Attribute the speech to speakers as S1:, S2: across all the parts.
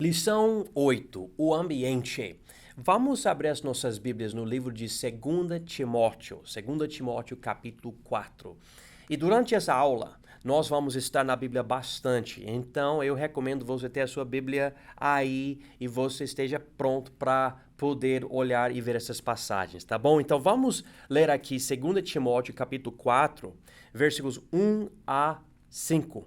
S1: Lição 8, o ambiente. Vamos abrir as nossas Bíblias no livro de 2 Timóteo, 2 Timóteo capítulo 4. E durante essa aula, nós vamos estar na Bíblia bastante, então eu recomendo você ter a sua Bíblia aí e você esteja pronto para poder olhar e ver essas passagens, tá bom? Então vamos ler aqui 2 Timóteo capítulo 4, versículos 1 a 5.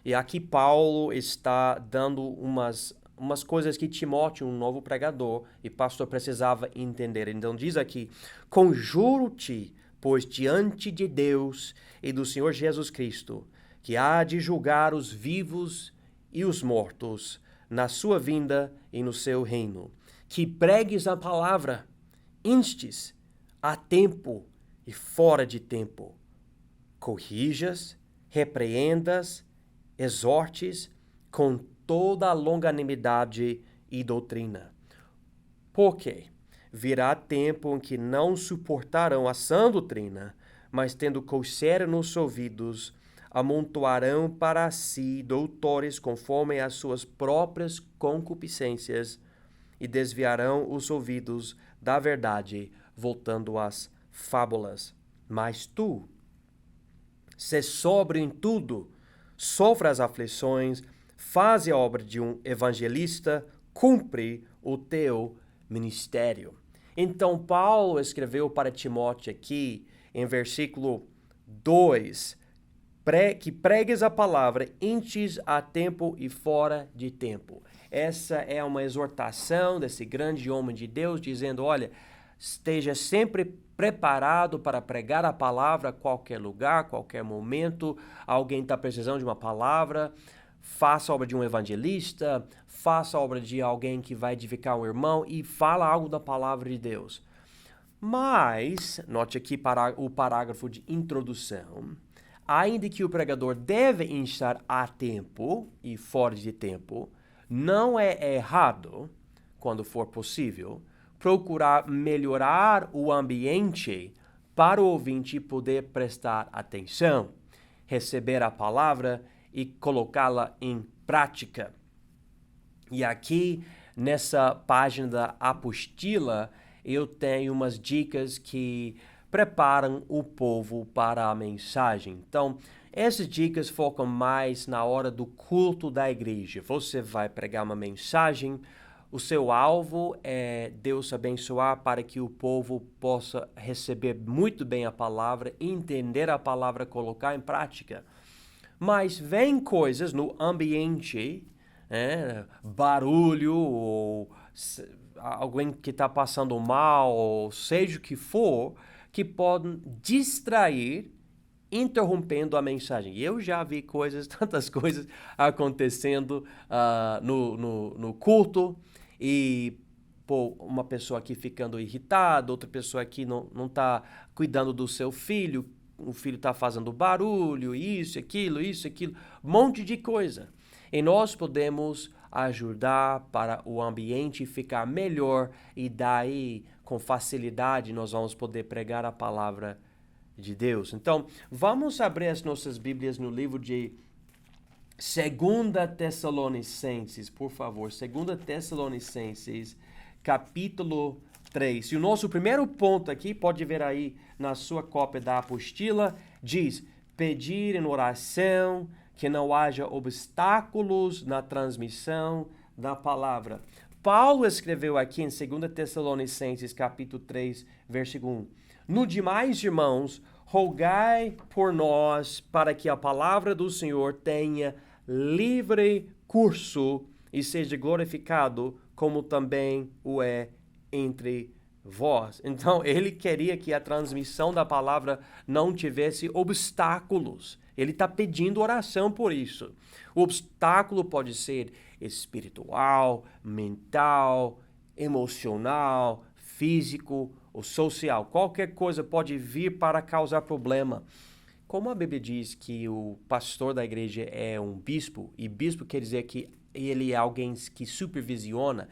S1: E aqui Paulo está dando umas coisas que Timóteo, um novo pregador e pastor, precisava entender. Então diz aqui: conjuro-te, pois diante de Deus e do Senhor Jesus Cristo, que há de julgar os vivos e os mortos na sua vinda e no seu reino, que pregues a palavra, instes a tempo e fora de tempo, corrijas, repreendas, exortes com toda a longanimidade e doutrina. Porque virá tempo em que não suportarão a sã doutrina, mas tendo coceira nos ouvidos, amontoarão para si doutores conforme as suas próprias concupiscências e desviarão os ouvidos da verdade, voltando às fábulas. Mas tu, sê sóbrio em tudo, sofre as aflições, faze a obra de um evangelista, cumpre o teu ministério. Então, Paulo escreveu para Timóteo aqui, em versículo 2, que pregues a palavra, instes a tempo e fora de tempo. Essa é uma exortação desse grande homem de Deus, dizendo, olha, esteja sempre preparado para pregar a palavra a qualquer lugar, qualquer momento. Alguém está precisando de uma palavra, faça a obra de um evangelista, faça a obra de alguém que vai edificar um irmão e fala algo da palavra de Deus. Mas, note aqui o parágrafo de introdução, ainda que o pregador deve estar a tempo e fora de tempo, não é errado, quando for possível, procurar melhorar o ambiente para o ouvinte poder prestar atenção, receber a palavra e colocá-la em prática. E aqui, nessa página da apostila, eu tenho umas dicas que preparam o povo para a mensagem. Então, essas dicas focam mais na hora do culto da igreja. Você vai pregar uma mensagem, o seu alvo é Deus abençoar para que o povo possa receber muito bem a palavra, entender a palavra, colocar em prática. Mas vem coisas no ambiente, barulho, ou alguém que está passando mal, ou seja o que for, que podem distrair, interrompendo a mensagem. E eu já vi tantas coisas acontecendo no culto, e uma pessoa aqui ficando irritada, outra pessoa aqui não está cuidando do seu filho, o filho está fazendo barulho, isso, aquilo, um monte de coisa. E nós podemos ajudar para o ambiente ficar melhor e daí, com facilidade, nós vamos poder pregar a palavra de Deus. Então, vamos abrir as nossas Bíblias no livro de 2 Tessalonicenses, por favor. 2 Tessalonicenses, capítulo 3. E o nosso primeiro ponto aqui, pode ver aí na sua cópia da apostila, diz: pedir em oração que não haja obstáculos na transmissão da palavra. Paulo escreveu aqui em 2 Tessalonicenses, capítulo 3, versículo 1. No demais, irmãos, rogai por nós para que a palavra do Senhor tenha livre curso e seja glorificado, como também o é entre vós. Então, ele queria que a transmissão da palavra não tivesse obstáculos. Ele está pedindo oração por isso. O obstáculo pode ser espiritual, mental, emocional, físico ou social. Qualquer coisa pode vir para causar problema. Como a Bíblia diz que o pastor da igreja é um bispo, e bispo quer dizer que ele é alguém que supervisiona,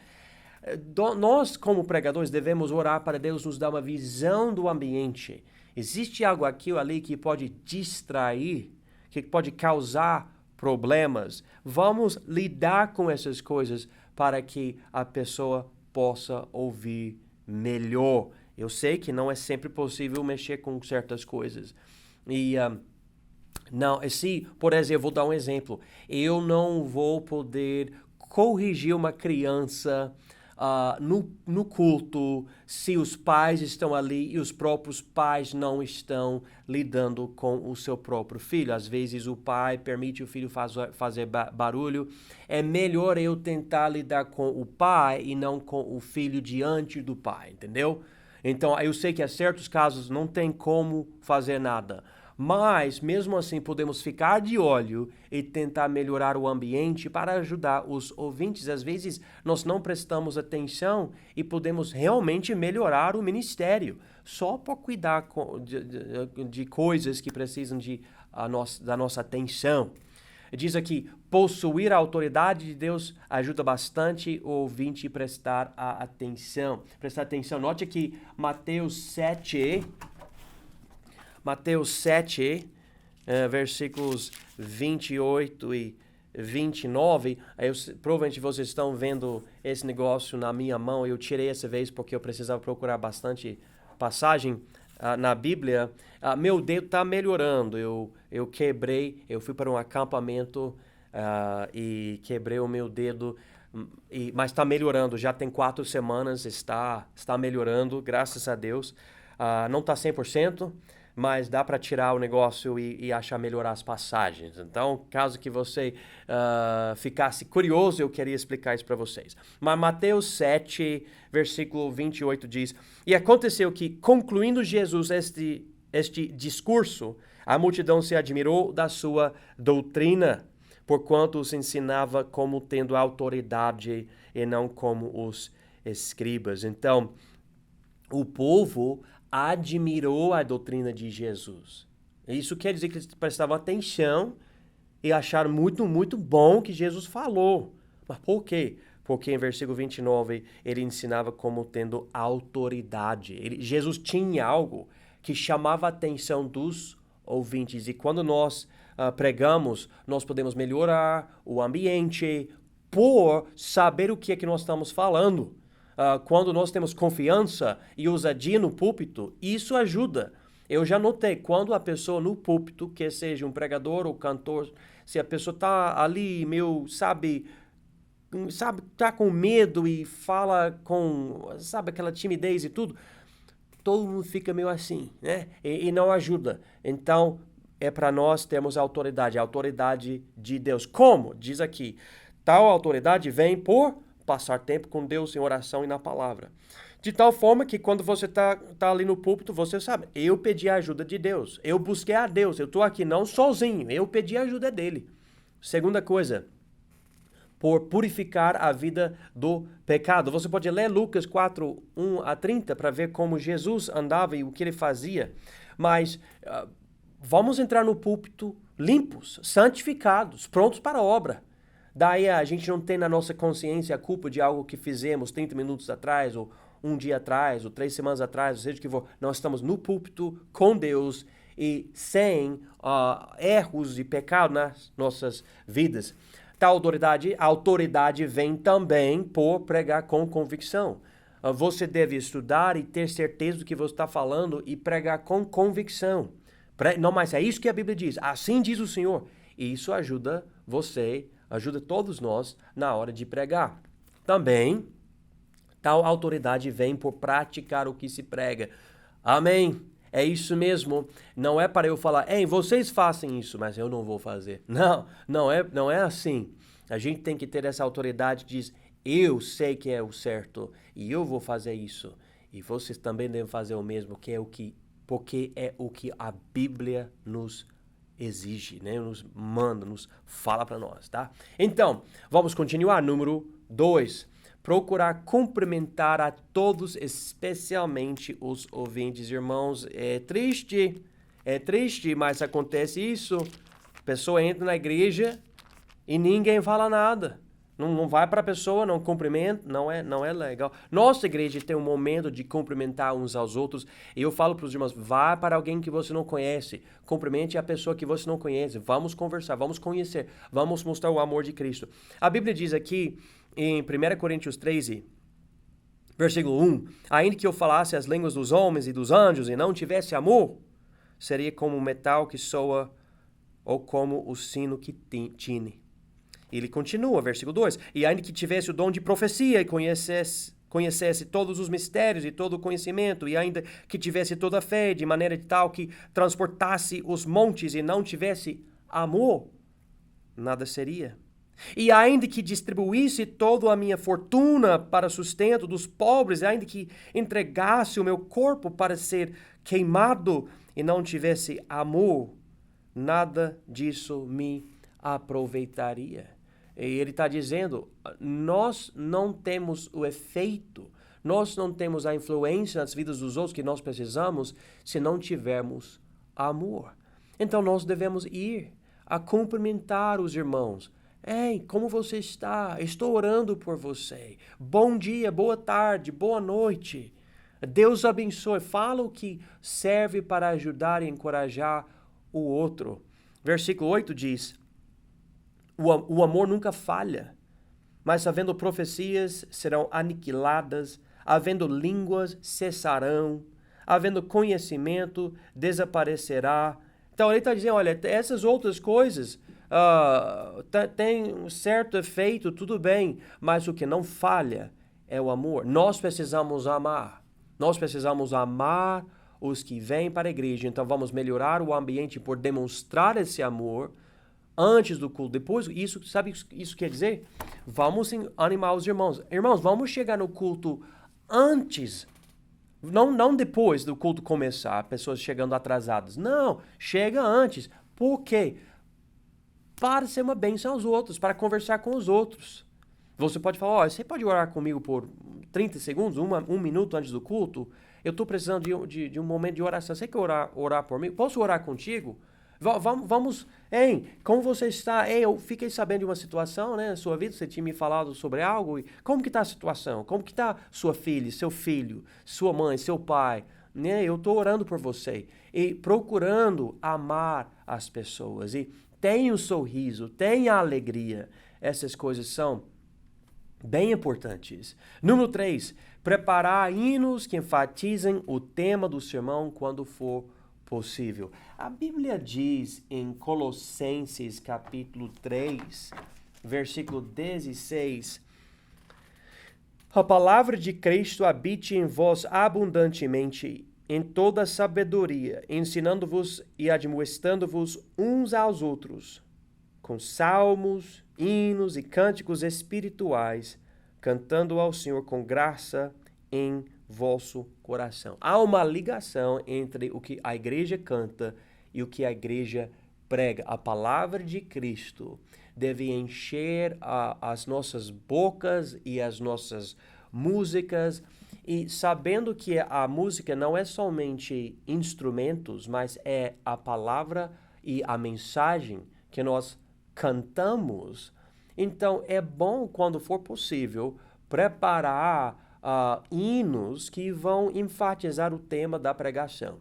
S1: nós, como pregadores, devemos orar para Deus nos dar uma visão do ambiente. Existe algo aqui ou ali que pode distrair, que pode causar problemas. Vamos lidar com essas coisas para que a pessoa possa ouvir melhor. Eu sei que não é sempre possível mexer com certas coisas. E não, se, por exemplo, vou dar um exemplo. Eu não vou poder corrigir uma criança no culto se os pais estão ali e os próprios pais não estão lidando com o seu próprio filho. Às vezes o pai permite o filho fazer barulho. É melhor eu tentar lidar com o pai e não com o filho diante do pai, entendeu? Então, eu sei que em certos casos não tem como fazer nada. Mas, mesmo assim, podemos ficar de olho e tentar melhorar o ambiente para ajudar os ouvintes. Às vezes, nós não prestamos atenção e podemos realmente melhorar o ministério só por cuidar de coisas que precisam da nossa atenção. Diz aqui, possuir a autoridade de Deus ajuda bastante o ouvinte a prestar atenção. Prestar atenção. Note aqui, Mateus 7, versículos 28 e 29. Provavelmente vocês estão vendo esse negócio na minha mão. Eu tirei essa vez porque eu precisava procurar bastante passagem na Bíblia. Meu dedo está melhorando. Eu quebrei, eu fui para um acampamento e quebrei o meu dedo. Mas está melhorando, já tem 4 semanas, está melhorando, graças a Deus. Não está 100%, mas dá para tirar o negócio e achar melhorar as passagens. Então, caso que você ficasse curioso, eu queria explicar isso para vocês. Mas Mateus 7, versículo 28 diz, e aconteceu que, concluindo Jesus este discurso, a multidão se admirou da sua doutrina, porquanto os ensinava como tendo autoridade e não como os escribas. Então, o povo admirou a doutrina de Jesus. Isso quer dizer que eles prestavam atenção e acharam muito, muito bom o que Jesus falou. Mas por quê? Porque em versículo 29 ele ensinava como tendo autoridade. Jesus tinha algo que chamava a atenção dos ouvintes. E quando nós pregamos, nós podemos melhorar o ambiente por saber o que é que nós estamos falando. Quando nós temos confiança e ousadia no púlpito, isso ajuda. Eu já notei, quando a pessoa no púlpito, que seja um pregador ou cantor, se a pessoa está ali, tá com medo e fala aquela timidez e tudo, todo mundo fica meio assim, né? E não ajuda. Então, é para nós termos a autoridade de Deus. Como? Diz aqui, tal autoridade vem por passar tempo com Deus em oração e na palavra. De tal forma que quando você tá ali no púlpito, você sabe, eu pedi a ajuda de Deus, eu busquei a Deus, eu estou aqui não sozinho, eu pedi a ajuda dele. Segunda coisa, por purificar a vida do pecado. Você pode ler Lucas 4, 1 a 30 para ver como Jesus andava e o que ele fazia, mas vamos entrar no púlpito limpos, santificados, prontos para a obra. Daí a gente não tem na nossa consciência a culpa de algo que fizemos 30 minutos atrás, ou um dia atrás, ou 3 semanas atrás, ou seja o que for. Nós estamos no púlpito com Deus e sem erros e pecado nas nossas vidas. Tal autoridade vem também por pregar com convicção. Você deve estudar e ter certeza do que você está falando e pregar com convicção. Não, mas é isso que a Bíblia diz. Assim diz o Senhor. E isso ajuda você, ajuda todos nós na hora de pregar. Também, tal autoridade vem por praticar o que se prega. Amém? É isso mesmo. Não é para eu falar, vocês façam isso, mas eu não vou fazer. Não é assim. A gente tem que ter essa autoridade que diz, eu sei que é o certo e eu vou fazer isso. E vocês também devem fazer o mesmo, porque é o que a Bíblia nos exige, né? Nos manda, nos fala para nós, tá? Então, vamos continuar. Número 2. Procurar cumprimentar a todos, especialmente os ouvintes. Irmãos, é triste, mas acontece isso. A pessoa entra na igreja e ninguém fala nada. Não vai para a pessoa, não cumprimenta, não é legal. Nossa igreja tem um momento de cumprimentar uns aos outros. E eu falo para os irmãos, vá para alguém que você não conhece. Cumprimente a pessoa que você não conhece. Vamos conversar, vamos conhecer. Vamos mostrar o amor de Cristo. A Bíblia diz aqui, em 1 Coríntios 13, versículo 1, ainda que eu falasse as línguas dos homens e dos anjos e não tivesse amor, seria como o metal que soa ou como o sino que tine. Ele continua, versículo 2, e ainda que tivesse o dom de profecia e conhecesse todos os mistérios e todo o conhecimento, e ainda que tivesse toda a fé, de maneira de tal que transportasse os montes e não tivesse amor, nada seria. E ainda que distribuísse toda a minha fortuna para sustento dos pobres, e ainda que entregasse o meu corpo para ser queimado e não tivesse amor, nada disso me aproveitaria. E ele está dizendo, nós não temos o efeito, nós não temos a influência nas vidas dos outros que nós precisamos se não tivermos amor. Então nós devemos ir a cumprimentar os irmãos. Ei, como você está? Estou orando por você. Bom dia, boa tarde, boa noite. Deus abençoe. Fala o que serve para ajudar e encorajar o outro. Versículo 8 diz, o amor nunca falha, mas havendo profecias serão aniquiladas, havendo línguas cessarão, havendo conhecimento desaparecerá. Então ele está dizendo, olha, essas outras coisas tem um certo efeito, tudo bem, mas o que não falha é o amor. Nós precisamos amar. Nós precisamos amar os que vêm para a igreja. Então vamos melhorar o ambiente por demonstrar esse amor antes do culto. Depois, isso, sabe o que isso quer dizer? Vamos animar os irmãos. Irmãos, vamos chegar no culto antes. Não depois do culto começar, pessoas chegando atrasadas. Não, chega antes. Por quê? Para ser uma bênção aos outros, para conversar com os outros. Você pode falar, você pode orar comigo por 30 segundos, um minuto antes do culto? Eu estou precisando de um momento de oração. Você quer orar por mim? Posso orar contigo? Vamos, como você está? Eu fiquei sabendo de uma situação, né, na sua vida, você tinha me falado sobre algo. Como que está a situação? Como que está sua filha, seu filho, sua mãe, seu pai? Né? Eu estou orando por você e procurando amar as pessoas. E tenha o sorriso, tenha a alegria. Essas coisas são bem importantes. Número 3, preparar hinos que enfatizem o tema do sermão quando for possível. A Bíblia diz em Colossenses capítulo 3, versículo 16, a palavra de Cristo habite em vós abundantemente, em toda sabedoria, ensinando-vos e admoestando-vos uns aos outros, com salmos, hinos e cânticos espirituais, cantando ao Senhor com graça em vosso coração. Há uma ligação entre o que a igreja canta e o que a igreja prega. A palavra de Cristo deve encher as nossas bocas e as nossas músicas, e sabendo que a música não é somente instrumentos, mas é a palavra e a mensagem que nós cantamos. Então é bom, quando for possível, preparar hinos que vão enfatizar o tema da pregação.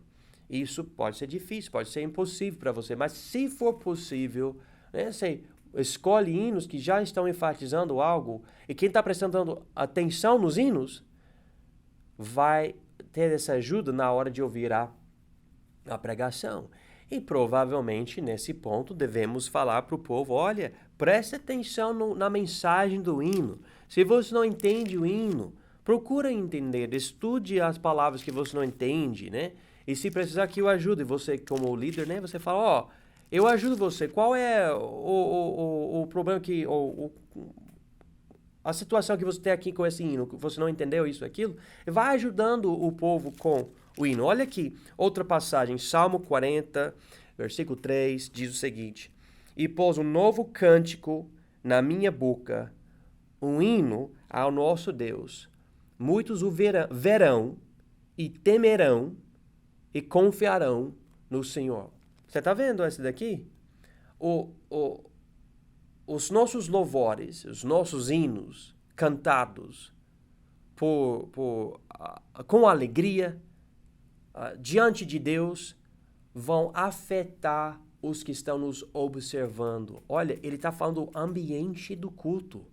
S1: Isso pode ser difícil, pode ser impossível para você, mas se for possível, né, você escolhe hinos que já estão enfatizando algo, e quem está prestando atenção nos hinos vai ter essa ajuda na hora de ouvir a pregação. E provavelmente, nesse ponto, devemos falar para o povo, olha, preste atenção na mensagem do hino. Se você não entende o hino, procura entender, estude as palavras que você não entende, né? E se precisar que eu ajude, você como líder, né? Você fala, eu ajudo você. Qual é o problema que... a situação que você tem aqui com esse hino, que você não entendeu isso, aquilo? Vai ajudando o povo com o hino. Olha aqui, outra passagem, Salmo 40, versículo 3, diz o seguinte, e pôs um novo cântico na minha boca, um hino ao nosso Deus. Muitos o verão e temerão e confiarão no Senhor. Você está vendo esse daqui? Os nossos louvores, os nossos hinos cantados com alegria diante de Deus vão afetar os que estão nos observando. Olha, ele está falando do ambiente do culto.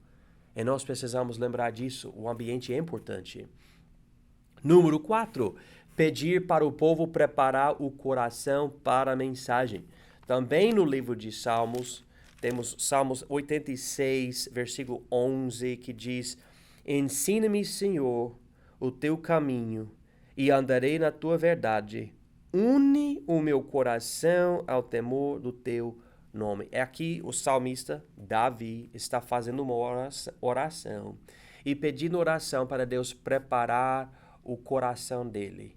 S1: E nós precisamos lembrar disso. O ambiente é importante. Número 4. Pedir para o povo preparar o coração para a mensagem. Também no livro de Salmos, temos Salmos 86, versículo 11, que diz: Ensina-me, Senhor, o teu caminho, e andarei na tua verdade. Une o meu coração ao temor do teu nome. É aqui o salmista Davi está fazendo uma oração e pedindo oração para Deus preparar o coração dele.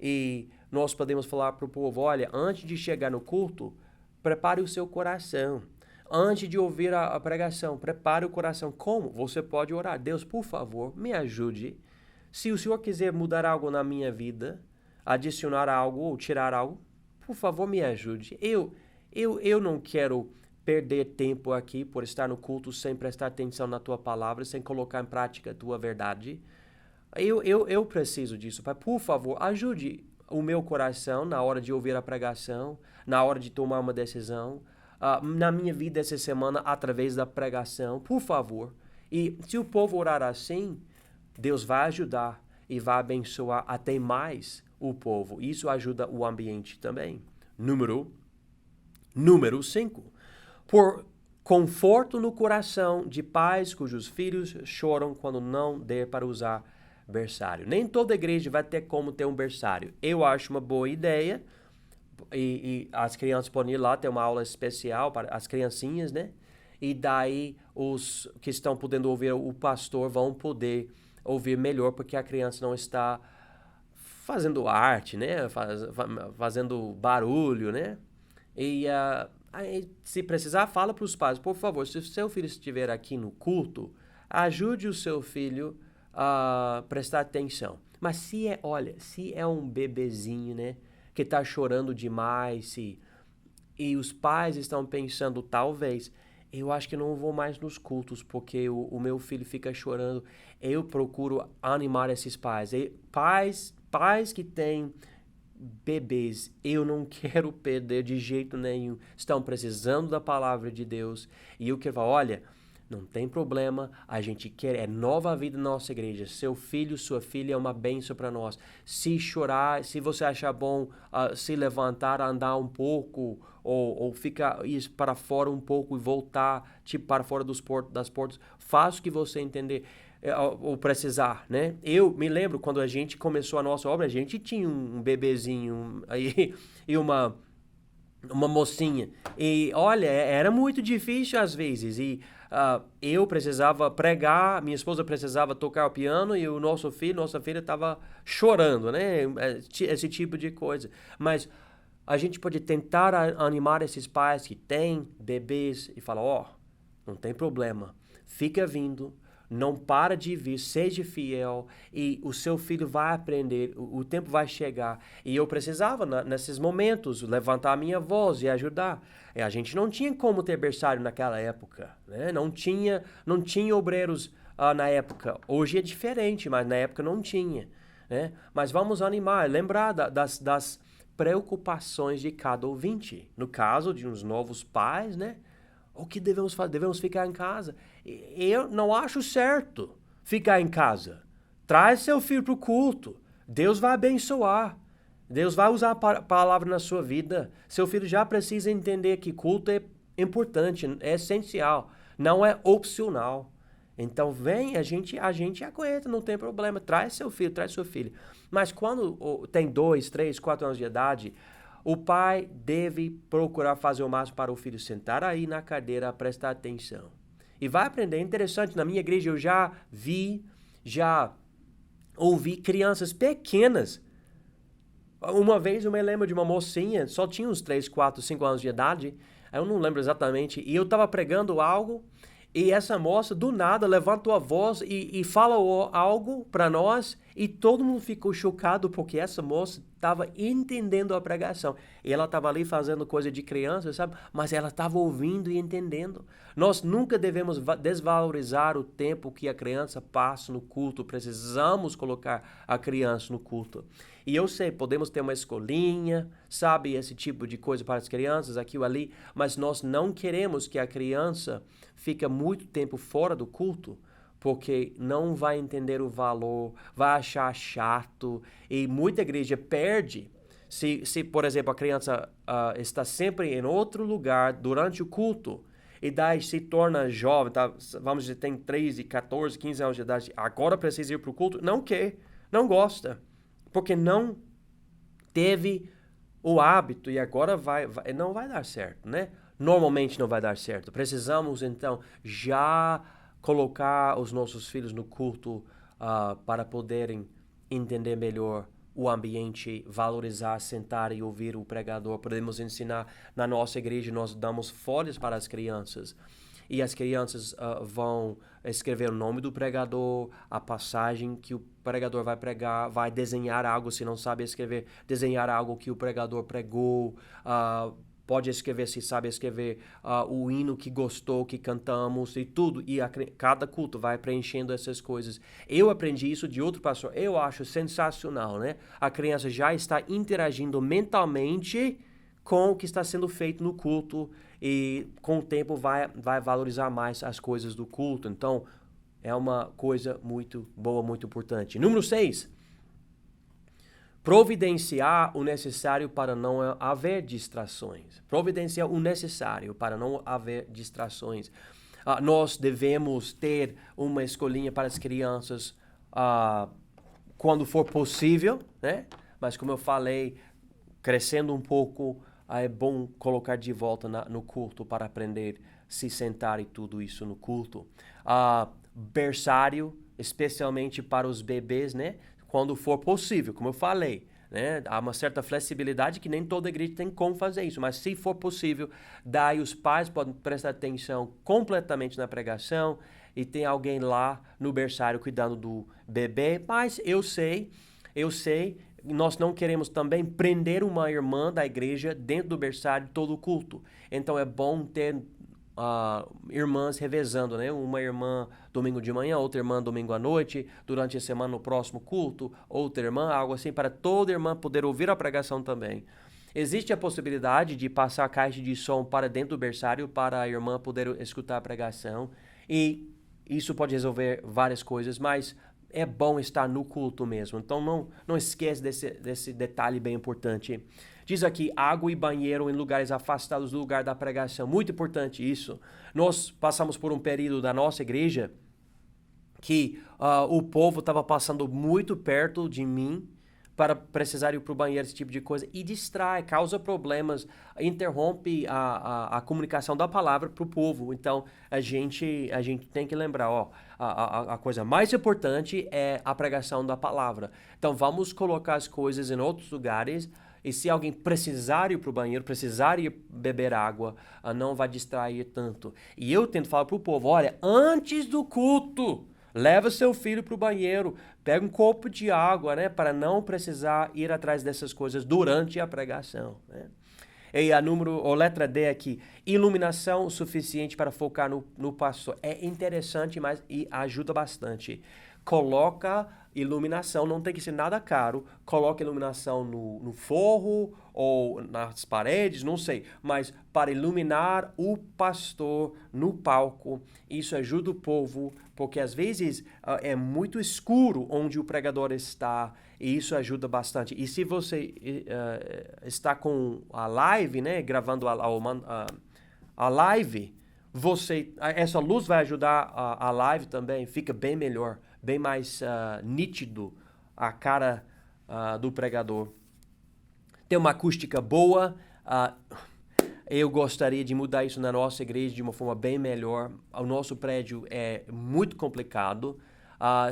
S1: E nós podemos falar para o povo: olha, antes de chegar no culto, prepare o seu coração. Antes de ouvir a pregação, prepare o coração. Como? Você pode orar: Deus, por favor, me ajude. Se o Senhor quiser mudar algo na minha vida, adicionar algo ou tirar algo, por favor, me ajude. Eu não quero perder tempo aqui por estar no culto sem prestar atenção na tua palavra, sem colocar em prática a tua verdade. Eu preciso disso, Pai. Por favor, ajude o meu coração na hora de ouvir a pregação, na hora de tomar uma decisão, na minha vida essa semana através da pregação, por favor. E se o povo orar assim, Deus vai ajudar e vai abençoar até mais o povo. Isso ajuda o ambiente também. Número 5. Por conforto no coração de pais cujos filhos choram quando não der para usar berçário. Nem toda igreja vai ter como ter um berçário. Eu acho uma boa ideia. E as crianças podem ir lá, ter uma aula especial para as criancinhas, né? E daí os que estão podendo ouvir o pastor vão poder ouvir melhor, porque a criança não está fazendo arte, né? Fazendo barulho, né? E aí, se precisar, fala para os pais: por favor, se o seu filho estiver aqui no culto, ajude o seu filho a prestar atenção. Mas se é um bebezinho, né, que está chorando demais, e os pais estão pensando: talvez, eu acho que não vou mais nos cultos, porque o meu filho fica chorando. Eu procuro animar esses pais. Pais que têm bebês, eu não quero perder de jeito nenhum. Estão precisando da palavra de Deus. E eu quero falar: olha, não tem problema, a gente quer, é nova vida na nossa igreja. Seu filho, sua filha é uma bênção para nós. Se chorar, se você achar bom se levantar, andar um pouco, ou ficar para fora um pouco e voltar, tipo, para fora das portas, faça o que você entender ou precisar, né? Eu me lembro quando a gente começou a nossa obra, a gente tinha um bebezinho e uma mocinha. E olha, era muito difícil às vezes. E eu precisava pregar, minha esposa precisava tocar o piano e nossa filha estava chorando, né? Esse tipo de coisa. Mas a gente pode tentar animar esses pais que têm bebês e falar: ó, não tem problema, fica vindo. Não para de vir, seja fiel e o seu filho vai aprender, o tempo vai chegar. E eu precisava, nesses momentos, levantar a minha voz e ajudar. E a gente não tinha como ter berçário naquela época, né? Não tinha obreiros na época. Hoje é diferente, mas na época não tinha, né? Mas vamos animar, lembrar das preocupações de cada ouvinte. No caso de uns novos pais, né? O que devemos fazer? Devemos ficar em casa. Eu não acho certo ficar em casa. Traz seu filho para o culto. Deus vai abençoar. Deus vai usar a palavra na sua vida. Seu filho já precisa entender que culto é importante, é essencial. Não é opcional. Então vem, a gente aguenta, não tem problema. Traz seu filho, traz sua filha. Mas quando tem 2, 3, 4 anos de idade, o pai deve procurar fazer o máximo para o filho sentar aí na cadeira, prestar atenção. E vai aprender. É interessante, na minha igreja eu já ouvi crianças pequenas. Uma vez eu me lembro de uma mocinha, só tinha uns 3, 4, 5 anos de idade, eu não lembro exatamente, e eu estava pregando algo, e essa moça do nada levantou a voz e falou algo para nós, e todo mundo ficou chocado porque essa moça estava entendendo a pregação. E ela estava ali fazendo coisa de criança, sabe? Mas ela estava ouvindo e entendendo. Nós nunca devemos desvalorizar o tempo que a criança passa no culto. Precisamos colocar a criança no culto. E eu sei, podemos ter uma escolinha, sabe? Esse tipo de coisa para as crianças, aqui ou ali. Mas nós não queremos que a criança fique muito tempo fora do culto, porque não vai entender o valor, vai achar chato, e muita igreja perde. Se por exemplo, a criança está sempre em outro lugar durante o culto, e daí se torna jovem, tá? Vamos dizer, tem 13, 14, 15 anos de idade, agora precisa ir para o culto, não quer, não gosta, porque não teve o hábito e agora não vai dar certo, né? Normalmente não vai dar certo. Precisamos, então, já colocar os nossos filhos no culto para poderem entender melhor o ambiente, valorizar, sentar e ouvir o pregador. Podemos ensinar na nossa igreja, nós damos folhas para as crianças. E as crianças vão escrever o nome do pregador, a passagem que o pregador vai pregar, vai desenhar algo, se não sabe escrever, desenhar algo que o pregador pregou, pode escrever, se sabe escrever, o hino que gostou, que cantamos e tudo. E cada culto vai preenchendo essas coisas. Eu aprendi isso de outro pastor. Eu acho sensacional, né? A criança já está interagindo mentalmente com o que está sendo feito no culto e com o tempo vai valorizar mais as coisas do culto. Então, é uma coisa muito boa, muito importante. Número 6. Providenciar o necessário para não haver distrações. Providenciar o necessário para não haver distrações. Nós devemos ter uma escolinha para as crianças quando for possível, né? Mas como eu falei, crescendo um pouco, é bom colocar de volta no culto para aprender, se sentar e tudo isso no culto. Berçário, especialmente para os bebês, né? Quando for possível, como eu falei, né? Há uma certa flexibilidade que nem toda igreja tem como fazer isso, mas se for possível, daí os pais podem prestar atenção completamente na pregação e tem alguém lá no berçário cuidando do bebê, mas eu sei, nós não queremos também prender uma irmã da igreja dentro do berçário todo o culto. Então é bom ter irmãs revezando, né? Uma irmã domingo de manhã, outra irmã domingo à noite, durante a semana no próximo culto, outra irmã, algo assim, para toda irmã poder ouvir a pregação também. Existe a possibilidade de passar a caixa de som para dentro do berçário para a irmã poder escutar a pregação e isso pode resolver várias coisas, mas é bom estar no culto mesmo. Então não esquece desse detalhe bem importante. Diz aqui, água e banheiro em lugares afastados do lugar da pregação. Muito importante isso. Nós passamos por um período da nossa igreja que o povo estava passando muito perto de mim para precisar ir para o banheiro, esse tipo de coisa, e distrai, causa problemas, interrompe a comunicação da palavra para o povo. Então, a gente tem que lembrar, a coisa mais importante é a pregação da palavra. Então, vamos colocar as coisas em outros lugares, e se alguém precisar ir para o banheiro, precisar ir beber água, não vai distrair tanto. E eu tento falar para o povo, olha, antes do culto, leva seu filho para o banheiro, pega um copo de água, né, para não precisar ir atrás dessas coisas durante a pregação, né? E a letra D aqui, iluminação suficiente para focar no pastor. É interessante, mas ajuda bastante. Coloca iluminação, não tem que ser nada caro, coloca iluminação no forro ou nas paredes, não sei, mas para iluminar o pastor no palco, isso ajuda o povo, porque às vezes é muito escuro onde o pregador está, e isso ajuda bastante. E se você está com a live, né, gravando a live, essa luz vai ajudar a live também, fica bem melhor, bem mais nítido a cara do pregador. Tem uma acústica boa. Eu gostaria de mudar isso na nossa igreja de uma forma bem melhor. O nosso prédio é muito complicado.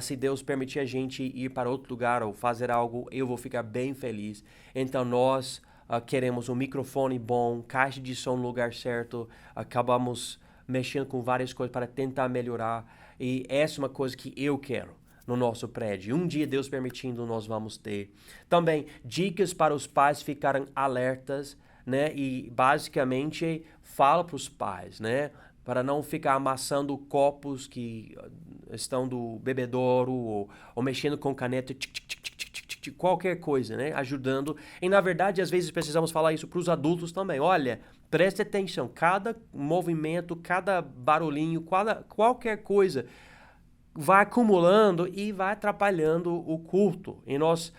S1: Se Deus permitir a gente ir para outro lugar ou fazer algo, eu vou ficar bem feliz. Então nós queremos um microfone bom, caixa de som no lugar certo. Acabamos mexendo com várias coisas para tentar melhorar. E essa é uma coisa que eu quero no nosso prédio. Um dia, Deus permitindo, nós vamos ter. Também, dicas para os pais ficarem alertas, né? E, basicamente, fala para os pais, né? Para não ficar amassando copos que estão do bebedouro ou mexendo com caneta, qualquer coisa, né? Ajudando. E, na verdade, às vezes precisamos falar isso para os adultos também. Olha, preste atenção, cada movimento, cada barulhinho, qualquer coisa vai acumulando e vai atrapalhando o culto. E nós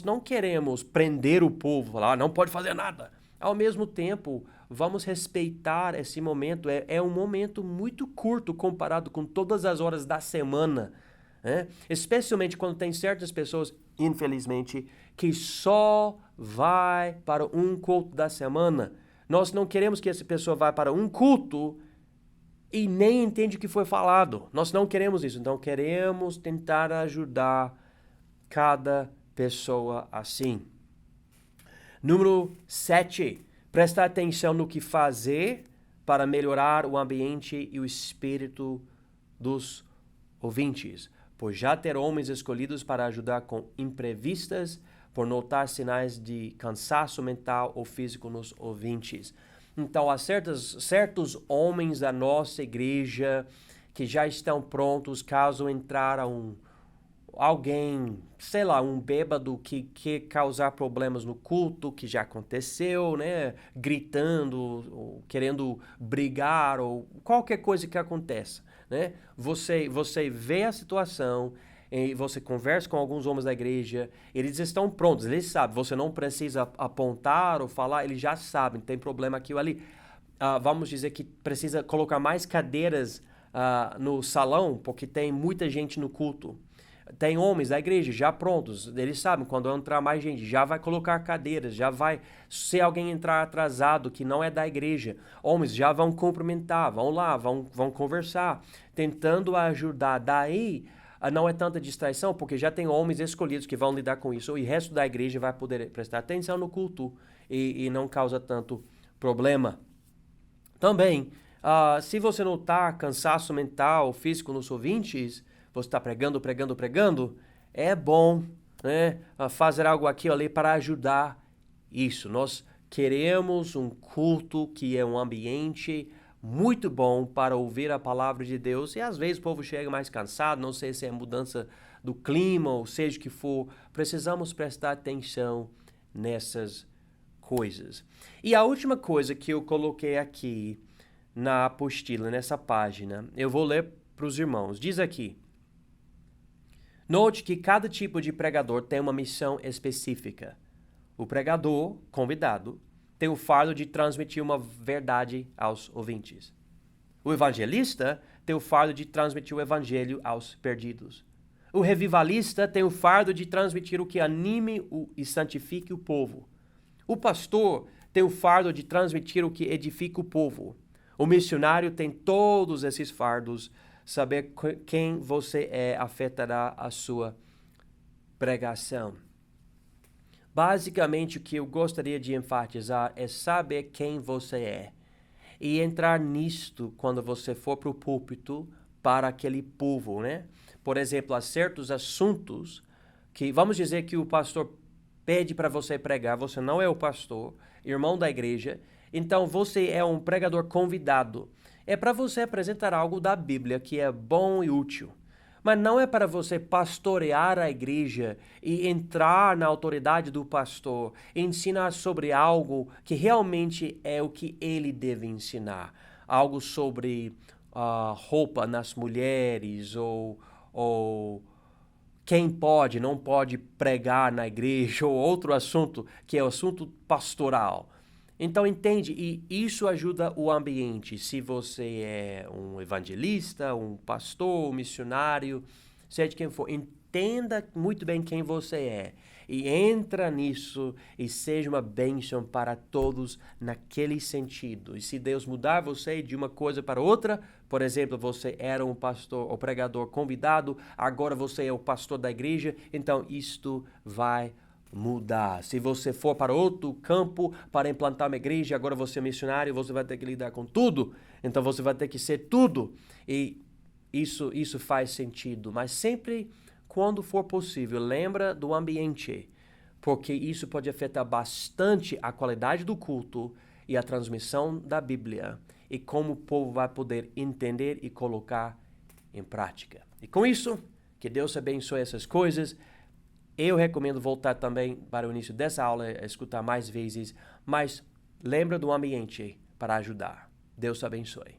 S1: não queremos prender o povo, falar, não pode fazer nada. Ao mesmo tempo, vamos respeitar esse momento. É um momento muito curto comparado com todas as horas da semana, né? Especialmente quando tem certas pessoas, infelizmente, que só vai para um culto da semana. Nós não queremos que essa pessoa vá para um culto e nem entende o que foi falado. Nós não queremos isso. Então, queremos tentar ajudar cada pessoa assim. Número 7. Prestar atenção no que fazer para melhorar o ambiente e o espírito dos ouvintes. Por já ter homens escolhidos para ajudar com imprevistas, por notar sinais de cansaço mental ou físico nos ouvintes. Então, há certos homens da nossa igreja que já estão prontos caso entrar alguém, sei lá, um bêbado que quer causar problemas no culto, que já aconteceu, né? Gritando, ou querendo brigar, ou qualquer coisa que aconteça, né? Você vê a situação, e você conversa com alguns homens da igreja, eles estão prontos, eles sabem, você não precisa apontar ou falar, eles já sabem, tem problema aqui ou ali. Vamos dizer que precisa colocar mais cadeiras no salão, porque tem muita gente no culto. Tem homens da igreja já prontos, eles sabem, quando entrar mais gente, já vai colocar cadeiras, já vai, se alguém entrar atrasado, que não é da igreja, homens já vão cumprimentar, vão lá, vão conversar, tentando ajudar. Daí, não é tanta distração, porque já tem homens escolhidos que vão lidar com isso, e o resto da igreja vai poder prestar atenção no culto e não causa tanto problema. Também, se você notar cansaço mental, físico nos ouvintes, você está pregando, é bom, né, fazer algo aqui ou ali para ajudar isso. Nós queremos um culto que é um ambiente muito bom para ouvir a palavra de Deus. E às vezes o povo chega mais cansado, não sei se é mudança do clima ou seja o que for. Precisamos prestar atenção nessas coisas. E a última coisa que eu coloquei aqui na apostila, nessa página, eu vou ler para os irmãos. Diz aqui: note que cada tipo de pregador tem uma missão específica. O pregador, convidado, tem o fardo de transmitir uma verdade aos ouvintes. O evangelista tem o fardo de transmitir o evangelho aos perdidos. O revivalista tem o fardo de transmitir o que anime e santifique o povo. O pastor tem o fardo de transmitir o que edifica o povo. O missionário tem todos esses fardos. Saber quem você é afetará a sua pregação. Basicamente, o que eu gostaria de enfatizar é saber quem você é e entrar nisto quando você for para o púlpito para aquele povo, né? Por exemplo, há certos assuntos que, vamos dizer que o pastor pede para você pregar, você não é o pastor, irmão da igreja, então você é um pregador convidado. É para você apresentar algo da Bíblia que é bom e útil. Mas não é para você pastorear a igreja e entrar na autoridade do pastor e ensinar sobre algo que realmente é o que ele deve ensinar. Algo sobre roupa nas mulheres ou quem pode, não pode pregar na igreja ou outro assunto que é o assunto pastoral. Então, entende? E isso ajuda o ambiente. Se você é um evangelista, um pastor, um missionário, seja quem for, entenda muito bem quem você é. E entra nisso e seja uma bênção para todos naquele sentido. E se Deus mudar você de uma coisa para outra, por exemplo, você era um pastor ou pregador convidado, agora você é o pastor da igreja, então isto vai mudar. Se você for para outro campo para implantar uma igreja, agora você é missionário, você vai ter que lidar com tudo. Então você vai ter que ser tudo. E isso faz sentido. Mas sempre, quando for possível, lembra do ambiente, porque isso pode afetar bastante a qualidade do culto e a transmissão da Bíblia e como o povo vai poder entender e colocar em prática. E com isso, que Deus abençoe essas coisas. Eu recomendo voltar também para o início dessa aula, escutar mais vezes, mas lembra do ambiente para ajudar. Deus te abençoe.